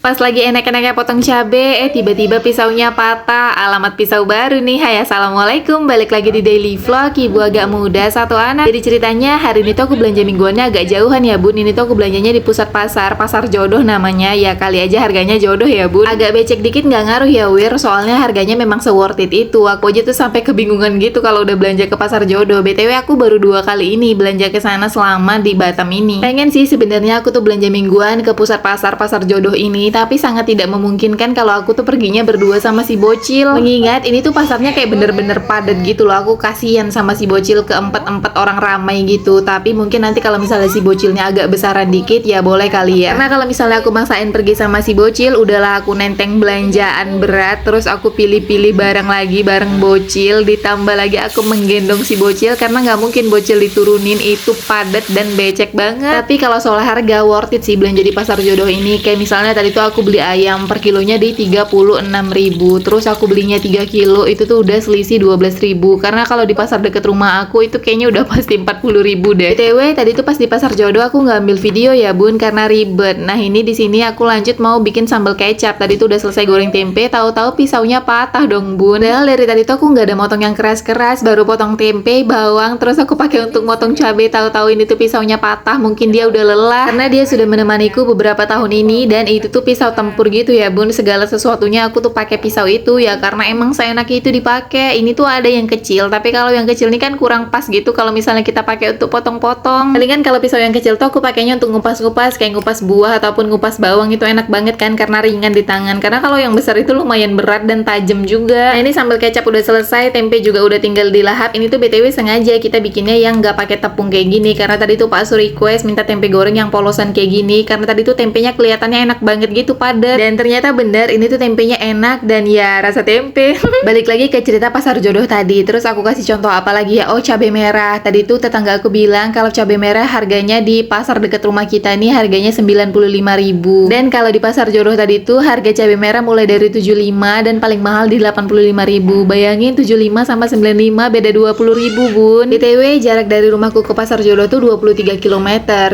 Pas lagi enak-enaknya potong cabe, tiba-tiba pisaunya patah. Alamat pisau baru nih. Hai, assalamualaikum. Balik lagi di daily vlog Ibu agak muda satu anak. Jadi ceritanya hari ini tuh aku belanja mingguannya agak jauhan ya bun. Ini tuh aku belanjanya di pusat pasar, pasar jodoh namanya. Ya kali aja harganya jodoh ya bun. Agak becek dikit nggak ngaruh ya wir. Soalnya harganya memang se-worth it itu. Aku aja tuh sampai kebingungan gitu kalau udah belanja ke pasar jodoh. BTW aku baru 2 kali ini belanja ke sana selama di Batam ini. Pengen sih sebenarnya aku tuh belanja mingguan ke pusat pasar, pasar jodoh ini, tapi sangat tidak memungkinkan kalau aku tuh perginya berdua sama si bocil. Mengingat ini tuh pasarnya kayak bener-bener padat gitu loh. Aku kasihan sama si bocil, keempat orang ramai gitu. Tapi mungkin nanti kalau misalnya si bocilnya agak besaran dikit ya boleh kali ya. Karena kalau misalnya aku maksain pergi sama si bocil, udahlah aku nenteng belanjaan berat, terus aku pilih-pilih barang lagi bareng bocil, ditambah lagi aku menggendong si bocil karena nggak mungkin bocil diturunin, itu padat dan becek banget. Tapi kalau soal harga worth it sih belanja di pasar jodoh ini. Kayak misalnya tadi tuh aku beli ayam per kilonya di 36.000, terus aku belinya 3 kilo itu tuh udah selisih 12.000. Karena kalau di pasar deket rumah aku itu kayaknya udah pasti 40.000 deh. BTW tadi tuh pas di pasar jodoh aku nggak ambil video ya bun karena ribet. Nah ini di sini aku lanjut mau bikin sambal kecap. Tadi tuh udah selesai goreng tempe, tahu-tahu pisaunya patah dong bun. Padahal dari tadi tuh aku nggak ada motong yang keras-keras, baru potong tempe, bawang, terus aku pakai untuk motong cabai. Tahu-tahu ini tuh pisaunya patah. Mungkin dia udah lelah karena dia sudah menemaniku beberapa tahun ini, dan itu tuh pisau tempur gitu ya bun. Segala sesuatunya aku tuh pakai pisau itu ya karena emang seenaknya itu dipakai. Ini tuh ada yang kecil, tapi kalau yang kecil ini kan kurang pas gitu kalau misalnya kita pakai untuk potong-potong. Palingan kalau pisau yang kecil tuh aku pakainya untuk ngupas-ngupas, kayak ngupas buah ataupun ngupas bawang, itu enak banget kan karena ringan di tangan. Karena kalau yang besar itu lumayan berat dan tajam juga. Nah ini sambal kecap udah selesai, tempe juga udah tinggal dilahap. Ini tuh BTW sengaja kita bikinnya yang nggak pakai tepung kayak gini karena tadi tuh Pak Su request minta tempe goreng yang polosan kayak gini karena tadi tuh tempenya kelihatannya enak banget gitu, padat. Dan ternyata bener ini tuh tempenya enak dan ya rasa tempe. Balik lagi ke cerita pasar jodoh tadi. Terus aku kasih contoh apa lagi ya? Oh, cabai merah. Tadi tuh tetangga aku bilang kalau cabai merah harganya di pasar deket rumah kita nih harganya 95.000. Dan kalau di pasar jodoh tadi tuh harga cabai merah mulai dari 75 dan paling mahal di 85.000. Bayangin 75 sama 95 beda 20.000 bun. BTW jarak dari rumahku ke pasar jodoh tuh 23 km.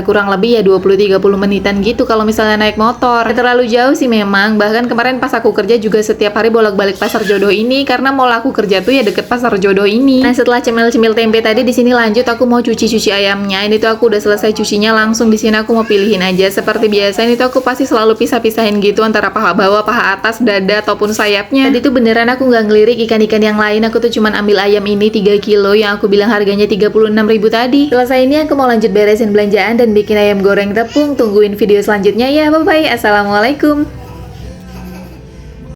Kurang lebih ya 20-30 menitan gitu kalau misalnya naik motor. Terlalu jauh sih memang. Bahkan kemarin pas aku kerja juga setiap hari bolak-balik pasar jodoh ini karena mall aku kerja tuh ya deket pasar jodoh ini. Nah setelah cemil-cemil tempe tadi, di sini lanjut aku mau cuci ayamnya. Ini tuh aku udah selesai cucinya, langsung di sini aku mau pilihin aja. Seperti biasa ini tuh aku pasti selalu pisah-pisahin gitu antara paha bawah, paha atas, dada ataupun sayapnya. Tadi tuh beneran aku nggak ngelirik ikan-ikan yang lain. Aku tuh cuman ambil ayam ini 3 kilo yang aku bilang harganya 36.000 tadi. Selesai ini aku mau lanjut beresin belanjaan dan bikin ayam goreng tepung. Tungguin video selanjutnya ya. Bye bye. Assalamualaikum.